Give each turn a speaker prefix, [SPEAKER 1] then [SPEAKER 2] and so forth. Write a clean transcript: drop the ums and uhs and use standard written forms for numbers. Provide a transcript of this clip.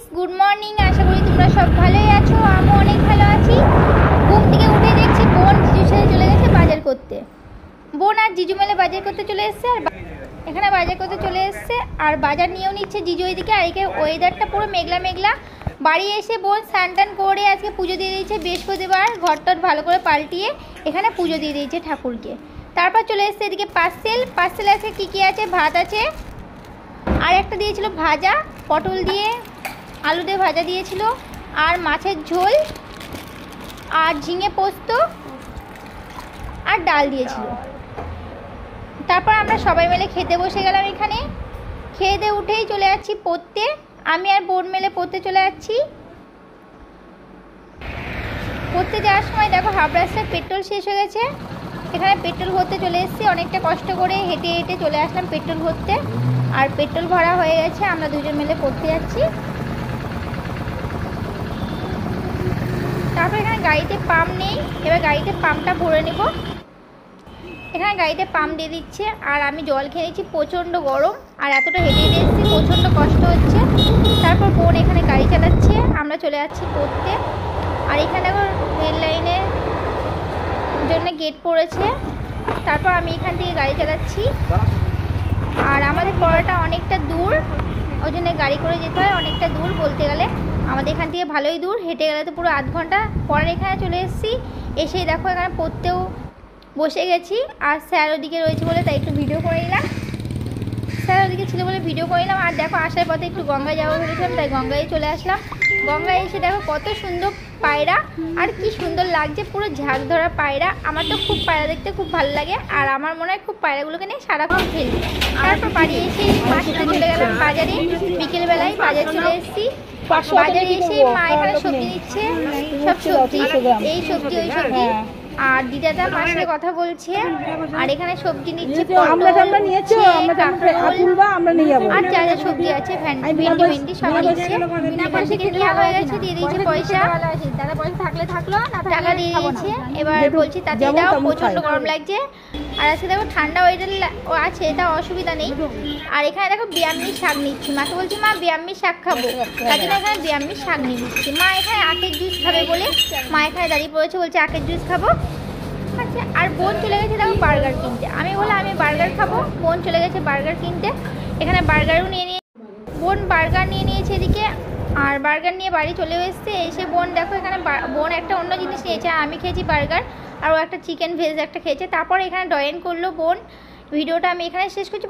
[SPEAKER 1] Guys, good morning. আশা করি তোমরা সব ভালোই আছো। আমি অনেক ভালো আছি। ঘুম থেকে উঠে দেখছি বোন জিজুর সাথে চলে গেছে বাজার করতে। বোন আর জিজু মেলে বাজার করতে চলে এসছে, আর এখানে বাজার করতে চলে এসছে আর বাজার নিয়েও নিচ্ছে জিজু ওইদিকে। আর এখানে ওয়েদারটা পুরো মেঘলা মেঘলা। বাড়ি এসে বোন স্নান টান করে আজকে পুজো দিয়ে দিয়েছে বৃহস্পতিবার। ঘরটর ভালো করে পাল্টিয়ে এখানে পুজো দিয়ে দিয়েছে ঠাকুরকে। তারপর চলে এসছে এদিকে পার্সেল আছে। কী আছে, ভাত আছে, আর একটা দিয়েছিল ভাজা, পটল দিয়ে আলু দিয়ে ভাজা দিয়েছিল, আর মাছের ঝোল, আর ঝিঙে পোস্ত, আর ডাল দিয়েছিল। তারপর আমরা সবাই মিলে খেতে বসে গেলাম। এখানে খেয়ে দিয়ে উঠেই চলে যাচ্ছি পড়তে। আমি আর বোন মিলে পড়তে চলে যাচ্ছি। পড়তে যাওয়ার সময় দেখো হাফ রাস্তায় পেট্রোল শেষ হয়ে গেছে। এখানে পেট্রোল ভরতে চলে এসেছি। অনেকটা কষ্ট করে হেঁটে হেঁটে চলে আসলাম পেট্রোল ভরতে। আর পেট্রোল ভরা হয়ে গেছে, আমরা দুজন মিলে পড়তে যাচ্ছি। তারপর এখানে গাড়িতে পাম্প নেই, এবার গাড়িতে পাম্পটা ভরে নেব। এখানে গাড়িতে পাম্প দিয়ে দিচ্ছে, আর আমি জল খেয়ে নিচ্ছি। প্রচণ্ড গরম, আর এতটা হেঁটে হেঁটে এসেছি, প্রচণ্ড কষ্ট হচ্ছে। তারপর বোন এখানে গাড়ি চালাচ্ছে, আমরা চলে যাচ্ছি পড়তে। আর এখানে এখন রেল লাইনের জন্য গেট পড়েছে। তারপর আমি এখান থেকে গাড়ি চালাচ্ছি। আর আমাদের পড়াটা অনেকটা দূর, ওই জন্য গাড়ি করে যেতে হয়। অনেকটা দূর বলতে গেলে আমাদের এখান থেকে ভালোই দূর, হেঁটে গেলে তো পুরো আধ ঘন্টা। পরের এখানে চলে এসেছি। এসেই দেখো এখানে পড়তেও বসে গেছি। আর স্যার ওদিকে রয়েছে বলে তাই একটু ভিডিও করে নিলাম। স্যার ওদিকে ছিল বলে ভিডিও করে নিলাম। আর দেখো আসার পথে একটু গঙ্গায় যাবো ভেবেছিলাম, তাই গঙ্গায় চলে আসলাম। গঙ্গায় এসে দেখো কত সুন্দর পায়রা, আর কি সুন্দর লাগছে, পুরো ঝাঁক ধরা পায়রা। আমার তো খুব পায়রা দেখতে খুব ভালো লাগে, আর আমার মনে হয় খুব পায়রাগুলোকে নিয়ে সারাক্ষণ খেলি। তারপর বাড়ি এসে মাছটা চলে গেলাম বাজারে। বিকেলবেলায় বাজার চলে এসেছি। বাজারে এসে মা এখানে সবজি নিচ্ছে, সব সবজি, এই সবজি ওই সবজি। আর দিদাটা মার সাথে কথা বলছে। আর এখানে সবজি নিচ্ছে, আর যা যা সবজি আছে ভেন্ডি সব নিচ্ছে। এখান থেকে নেওয়া হয়ে গেছে, দিয়ে দিয়েছে পয়সা। টাকা দিয়ে দিয়েছে। এবার বলছি তাতে দাও, প্রচণ্ড গরম লাগছে। আর আজকে দেখো ঠান্ডা ওয়েদার আছে, এটা অসুবিধা নেই। আর এখানে দেখো বিয়াম্মির শাক নিচ্ছি। মাকে বলছি মা বিয়াম্মির শাক খাবো, তার জন্য এখানে বিয়াম্মির শাক নিয়ে নিচ্ছি। মা এখানে আখের জুস খাবে বলে মা এখানে দাঁড়িয়ে পড়েছে, বলছে আখের জুস খাবো। আচ্ছা, আর বোন চলে গেছে দেখো বার্গার কিনতে। আমি বললাম আমি বার্গার খাবো, বোন চলে গেছে বার্গার কিনতে। এখানে বার্গারও নিয়ে বোন বার্গার নিয়ে নিয়েছে এদিকে। আর বার্গার নিয়ে বাড়ি চলে এসেছে। এসে বোন দেখো এখানে বোন একটা অন্য জিনিস নিয়েছে, আমি খেয়েছি বার্গার, আর ও একটা চিকেন ভেজ একটা খেয়েছে। তারপর এখানে ড্রয়িং করলো বোন। ভিডিওটা আমি এখানে শেষ করছি।